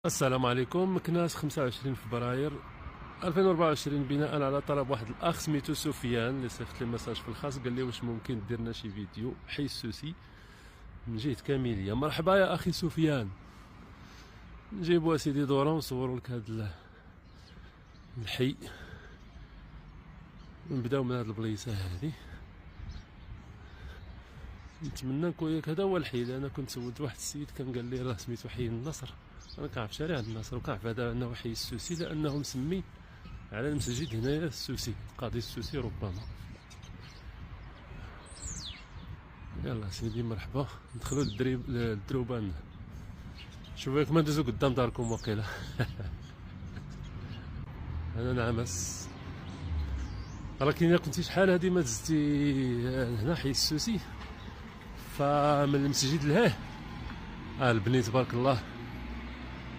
السلام عليكم. مكناس 25 فبراير 2024 بناء على طلب واحد الاخ سميتو سفيان اللي صيفط لي ميساج في الخاص قال لي واش ممكن دير لنا شي فيديو حي السوسي من جهه كاميليه. مرحبا يا اخي سفيان، نجيبو اسيدي دوره ونصورو لك هاد الحي، نبداو من هاد البليصه هادي. نتمنى نكون ياك هذا هو الحي، لأن كنت سولت واحد السيد كان قال لي راه سميتو حي النصر. انا كنعرف شارع النصر وكنعرف هذا انه حي السوسي لانه مسمي على المسجد هنايا السوسي، قاضي السوسي ربما. يلا سيدي مرحبا، ندخلوا للدروبان. شوفوا ياك ما ندوزو قدام داركم وقيلا. انا نعمس، ولكن الا كنتي شحال هادي ما دزتي هنا حي السوسي، فمن المسجد لهاه البني تبارك الله